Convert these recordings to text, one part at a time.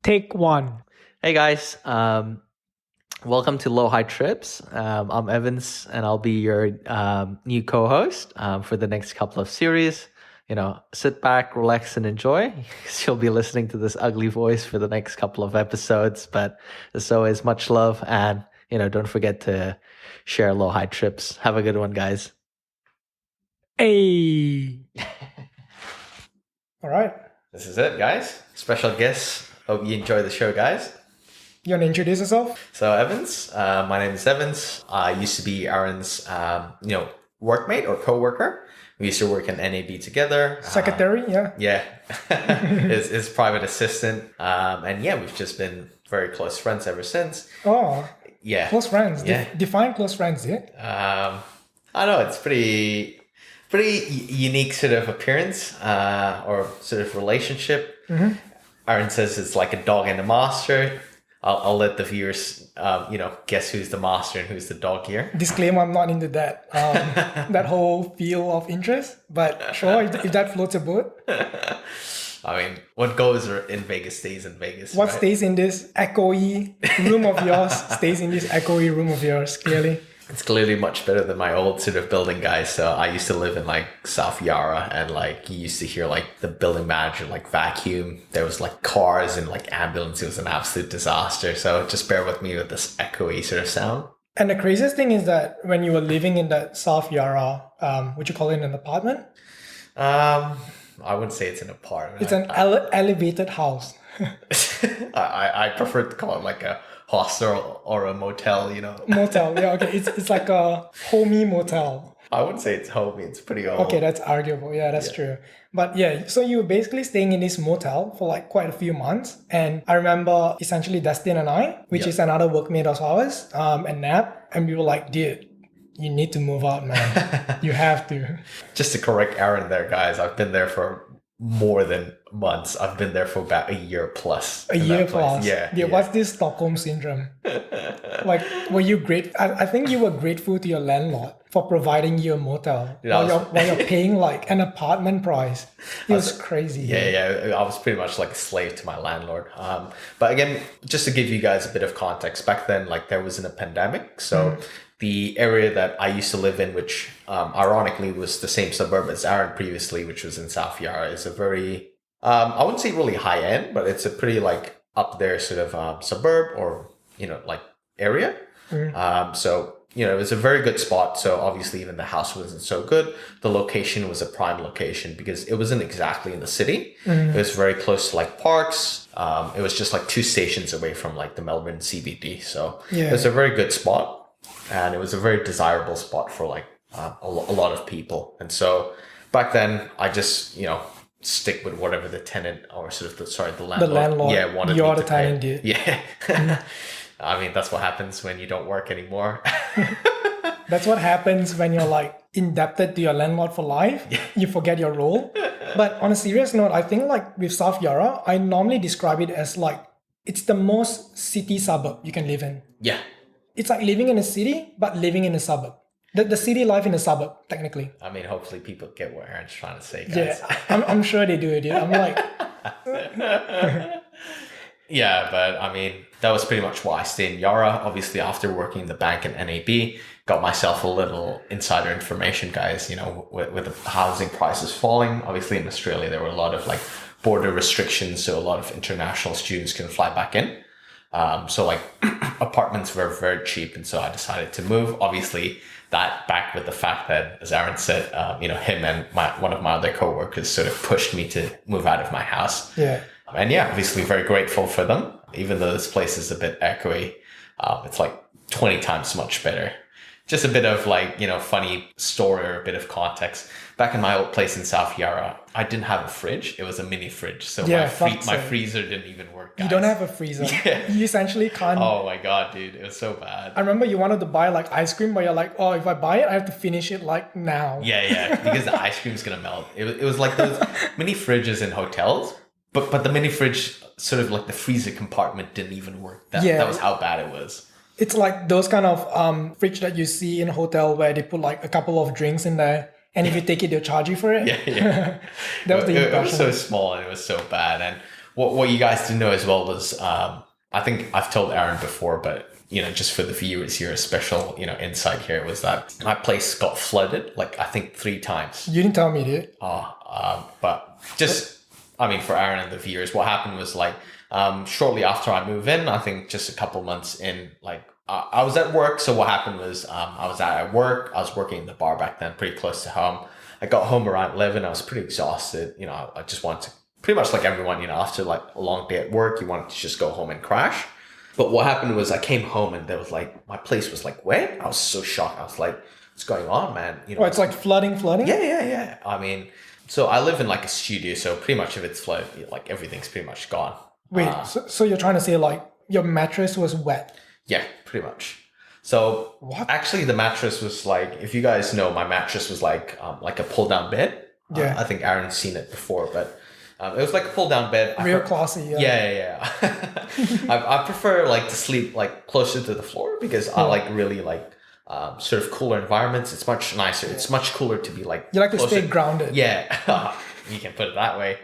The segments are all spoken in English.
Take one. Hey guys, welcome to Low High Trips. I'm Evans, and I'll be your new co-host for the next couple of series. Sit back, relax, and enjoy. You'll be listening to this ugly voice for the next couple of episodes. But as always, much love, and don't forget to share Low High Trips. Have a good one, guys. Hey. All right. This is it, guys. Special guests. Hope you enjoy the show, guys. You want to introduce yourself? So Evans, my name is Evans. I used to be Aaron's, workmate or co-worker. We used to work in NAB together. Secretary, yeah. Yeah, his private assistant. And yeah, we've just been very close friends ever since. Oh, yeah. Close friends. Yeah. Define close friends, yeah? I know it's pretty unique sort of appearance or sort of relationship. Mm-hmm. Aaron says it's like a dog and a master. I'll let the viewers, guess who's the master and who's the dog here. Disclaimer, I'm not into that that whole field of interest, but sure, if that floats a boat. I mean, what goes in Vegas stays in Vegas. What right? stays in this echoey room of yours stays in this echoey room of yours, clearly. It's clearly much better than my old sort of building guys. So I used to live in like South Yarra, and like you used to hear like the building manager like vacuum. There was like cars and like ambulance. It was an absolute disaster. So just bear with me with this echoey sort of sound. And the craziest thing is that when you were living in that South Yarra, would you call it an apartment? I wouldn't say it's an apartment. It's an elevated house. I prefer to call it like a hostel or a motel, Motel, yeah, okay. It's like a homey motel. I wouldn't say it's homey. It's pretty old. Okay, that's arguable. Yeah, that's true. But yeah, so you were basically staying in this motel for like quite a few months. And I remember essentially Dustin and I, which is another workmate of ours, and Nap, and we were like, dude, you need to move out, man. You have to. Just to correct Aaron there, guys, I've been there for more than months. I've been there for about a year plus. A year plus. Yeah. What's this Stockholm syndrome? Like, were you I think you were grateful to your landlord for providing you a motel while you're paying like an apartment price. It was crazy. Yeah. I was pretty much like a slave to my landlord. But again, just to give you guys a bit of context, back then, like there wasn't a pandemic. So the area that I used to live in, which ironically was the same suburb as Aaron previously, which was in South Yarra, is a very, I wouldn't say really high end, but it's a pretty like up there sort of suburb or, like area. So, it was a very good spot. So obviously even the house wasn't so good. The location was a prime location because it wasn't exactly in the city. It was very close to like parks. It was just like 2 stations away from like the Melbourne CBD. So it was a very good spot. And it was a very desirable spot for like a lot of people. And so back then I just, stick with whatever the tenant or sort of the landlord. Yeah, wanted you're me the to tenant, pay. dude. Yeah. I mean, that's what happens when you don't work anymore. That's what happens when you're like indebted to your landlord for life. You forget your role. But on a serious note, I think like with South Yarra, I normally describe it as like, it's the most city suburb you can live in. Yeah. It's like living in a city, but living in a suburb. The city life in a suburb, technically. I mean, hopefully people get what Aaron's trying to say, guys. Yeah, I'm sure they do, dude. I'm like... Yeah, but I mean, that was pretty much why I stayed in Yarra. Obviously, after working in the bank and NAB, got myself a little insider information, guys, with the housing prices falling. Obviously, in Australia, there were a lot of like border restrictions, so a lot of international students couldn't fly back in. So like apartments were very cheap, and so I decided to move. Obviously, that backed with the fact that, as Aaron said, him and one of my other coworkers sort of pushed me to move out of my house. Yeah. And yeah, obviously very grateful for them, even though this place is a bit echoey. It's like 20 times much better. Just a bit of like, funny story or a bit of context. Back in my old place in South Yarra, I didn't have a fridge. It was a mini fridge. So my freezer didn't even work, guys. You don't have a freezer. Yeah. You essentially can't. Oh my God, dude. It was so bad. I remember you wanted to buy like ice cream, but you're like, oh, if I buy it, I have to finish it like now. Yeah. Because the ice cream's going to melt. It was like those mini fridges in hotels. But the mini fridge, sort of like the freezer compartment didn't even work. That was how bad it was. It's like those kind of fridge that you see in a hotel where they put like a couple of drinks in there. And if you take it, they'll charge you for it. Yeah. That was the impression. It was so small and it was so bad. And what you guys didn't know as well was, I think I've told Aaron before, but just for the viewers here, a special, insight here was that my place got flooded, like I think 3 times. You didn't tell me, dude. But just, I mean, for Aaron and the viewers, what happened was like, shortly after I moved in, I think just a couple months in, like, I was at work. So what happened was, I was at work. I was working in the bar back then, pretty close to home. I got home around 11. I was pretty exhausted. I just wanted to, pretty much like everyone, after like a long day at work, you wanted to just go home and crash. But what happened was I came home and there was like, my place was like wet. I was so shocked. I was like, what's going on, man? Oh, it's like flooding? Yeah. I mean, so I live in like a studio. So pretty much if it's flooded, like everything's pretty much gone. Wait, so you're trying to say like your mattress was wet? Yeah, pretty much. So what? Actually the mattress was like, if you guys know, my mattress was like a pull down bed. Yeah. I think Aaron's seen it before, but it was like a pull down bed. Real classy. Yeah. I prefer like to sleep like closer to the floor because I like really like sort of cooler environments. It's much nicer. It's much cooler to be like you like to closer. stay grounded. Yeah. You can put it that way.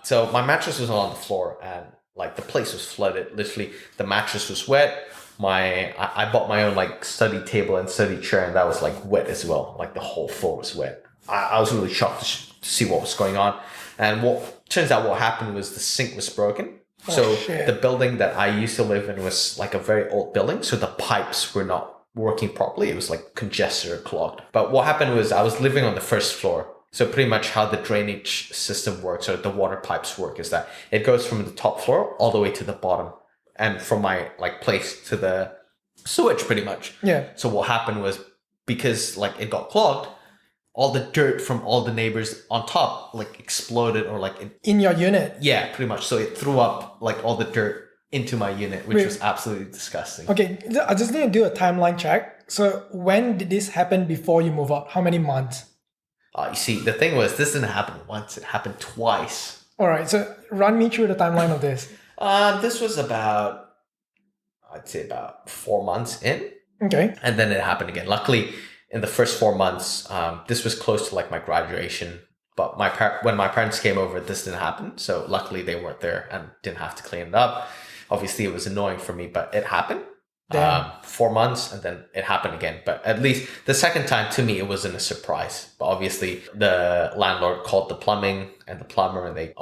So my mattress was on the floor and like the place was flooded. Literally the mattress was wet. I bought my own like study table and study chair and that was like wet as well. Like the whole floor was wet. I was really shocked to see what was going on. And what turns out what happened was the sink was broken. So the building that I used to live in was like a very old building. So the pipes were not working properly. It was like congested or clogged. But what happened was I was living on the first floor. So pretty much how the drainage system works or the water pipes work is that it goes from the top floor all the way to the bottom. And from my like place to the sewage pretty much. Yeah. So what happened was because like it got clogged, all the dirt from all the neighbors on top like exploded or like in your unit. Yeah, pretty much. So it threw up like all the dirt into my unit, which was absolutely disgusting. Okay, I just need to do a timeline check. So when did this happen before you move out? How many months? You see, the thing was, this didn't happen once; it happened twice. All right, so run me through the timeline of this. This was about, I'd say about 4 months in. Okay. And then it happened again. Luckily, in the first 4 months, this was close to like my graduation. But when my parents came over, this didn't happen. So luckily they weren't there and didn't have to clean it up. Obviously, it was annoying for me, but it happened. 4 months and then it happened again. But at least the second time to me, it wasn't a surprise. But obviously the landlord called the plumbing and the plumber and they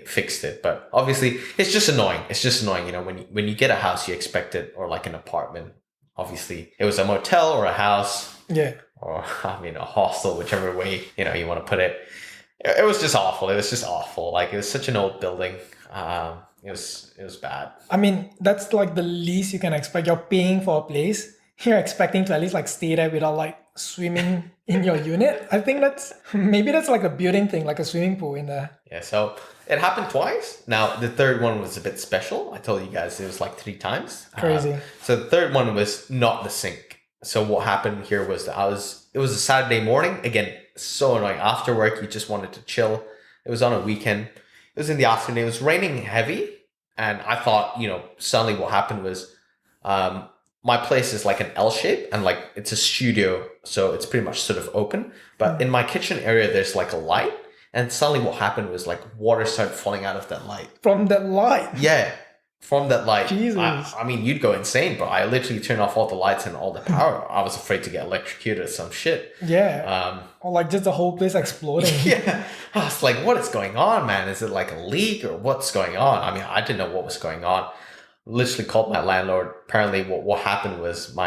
fixed it. But obviously it's just annoying. It's just annoying. When you get a house, you expect it or like an apartment. Obviously it was a motel or a house. Yeah. Or a hostel, whichever way, you want to put it. It was just awful. It was just awful. Like it was such an old building. It was bad. I mean, that's like the least you can expect. You're paying for a place. You're expecting to at least like stay there without like swimming in your unit. I think that's like a building thing, like a swimming pool in there. Yeah, so it happened twice. Now the third one was a bit special. I told you guys it was like 3 times. Crazy. So the third one was not the sink. So what happened here was that it was a Saturday morning. Again, so annoying. After work, you just wanted to chill. It was on a weekend. It was in the afternoon. It was raining heavy. And I thought, suddenly what happened was my place is like an L shape and like it's a studio. So it's pretty much sort of open. But in my kitchen area, there's like a light. And suddenly what happened was like water started falling out of that light. From that light? Yeah. From that light. Jesus. I mean, you'd go insane, but I literally turned off all the lights and all the power. I was afraid to get electrocuted or some shit. Yeah. Or like just the whole place exploding. Yeah. I was like, what is going on, man? Is it like a leak or what's going on? I mean, I didn't know what was going on. Literally called my landlord. Apparently what happened was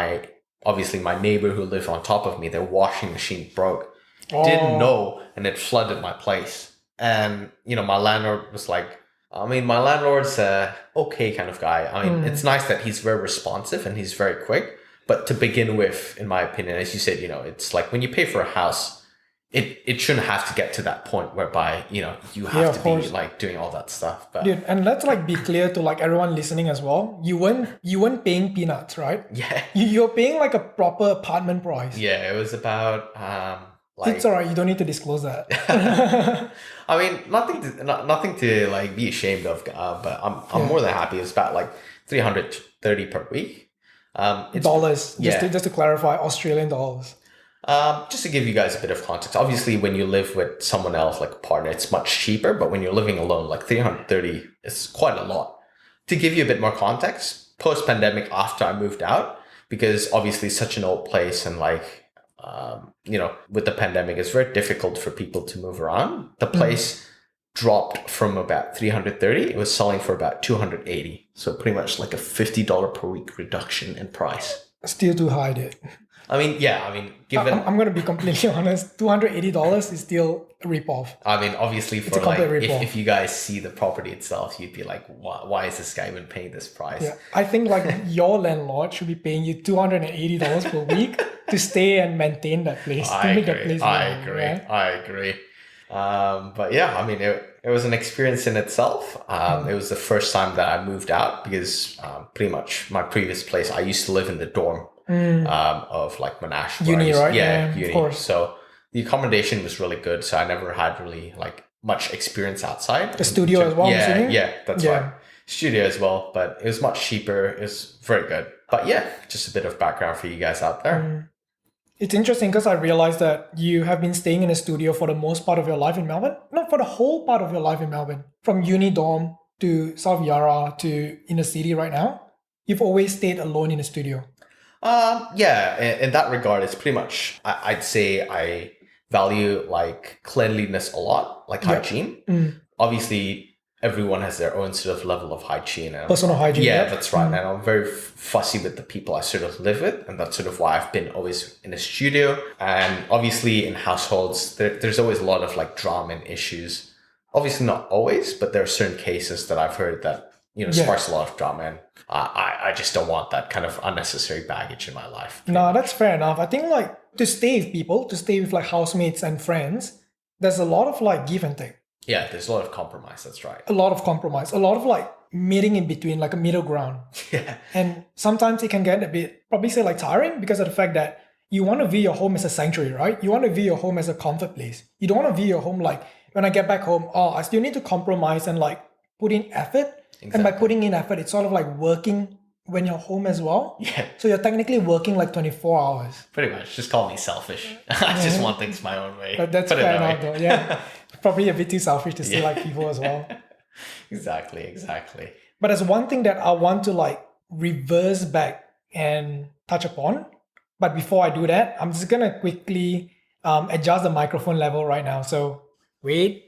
obviously my neighbor who lived on top of me, their washing machine broke. Didn't know, and it flooded my place. And, my landlord was like, my landlord's a okay kind of guy. It's nice that he's very responsive and he's very quick. But to begin with, in my opinion, as you said, it's like when you pay for a house, it shouldn't have to get to that point whereby, you have to be like doing all that stuff. But dude, and let's like be clear to like everyone listening as well. You weren't paying peanuts, right? Yeah. You're paying like a proper apartment price. Yeah, it was about it's alright, you don't need to disclose that. nothing to like be ashamed of, but I'm more than happy. It's about like 330 per week. Dollars, just to clarify, Australian dollars. Just to give you guys a bit of context, obviously when you live with someone else, like a partner, it's much cheaper. But when you're living alone, like 330 is quite a lot. To give you a bit more context, post-pandemic, after I moved out, because obviously it's such an old place and like, with the pandemic, it's very difficult for people to move around. The place dropped from about 330. It was selling for about 280. So pretty much like a $50 per week reduction in price. Still too high, dude. Given I'm going to be completely honest. $280 is still a ripoff. Obviously, for a complete like, rip-off. if you guys see the property itself, you'd be like, why is this guy even paying this price? Yeah, I think like your landlord should be paying you $280 per week to stay and maintain that place. I to make agree. that place I livable, agree. right? I agree. But yeah, it was an experience in itself. It was the first time that I moved out because pretty much my previous place, I used to live in the dorm of like Monash. Uni, right? Yeah, Yeah, uni. of course. So the accommodation was really good. So I never had really like much experience outside. The studio as well, I'm Yeah, assuming? yeah, that's right. Studio as well, but it was much cheaper. It was very good. But yeah, just a bit of background for you guys out there. It's interesting because I realized that you have been staying in a studio for the most part of your life in Melbourne. Not for the whole part of your life in Melbourne. From uni dorm to South Yarra to in the city right now. You've always stayed alone in a studio. Yeah, in that regard, it's pretty much, I'd say I value like cleanliness a lot, like hygiene. Obviously, everyone has their own sort of level of hygiene. And Personal hygiene. yeah, Yep. that's right. And I'm very fussy with the people I sort of live with. And that's sort of why I've been always in a studio. And obviously in households, there's always a lot of like drama and issues. Obviously not always, but there are certain cases that I've heard that, sparks a lot of drama. And I just don't want that kind of unnecessary baggage in my life. No, that's fair enough. I think like to stay with people, to stay with like housemates and friends, there's a lot of like give and take. Yeah, there's a lot of compromise. That's right. A lot of compromise, a lot of like meeting in between, like a middle ground. Yeah. And sometimes it can get a bit, probably say like tiring because of the fact that you want to view your home as a sanctuary, right? You want to view your home as a comfort place. You don't want to view your home like when I get back home, I still need to compromise and like put in effort. Exactly. And by putting in effort, it's sort of like working when you're home as well. Yeah. So you're technically working like 24 hours. Pretty much. Just call me selfish. I just want things my own way. But that's Put it fair that enough way. though. Yeah. Probably a bit too selfish to say like people as well. Exactly. But there's one thing that I want to like reverse back and touch upon. But before I do that, I'm just gonna quickly adjust the microphone level right now. So wait.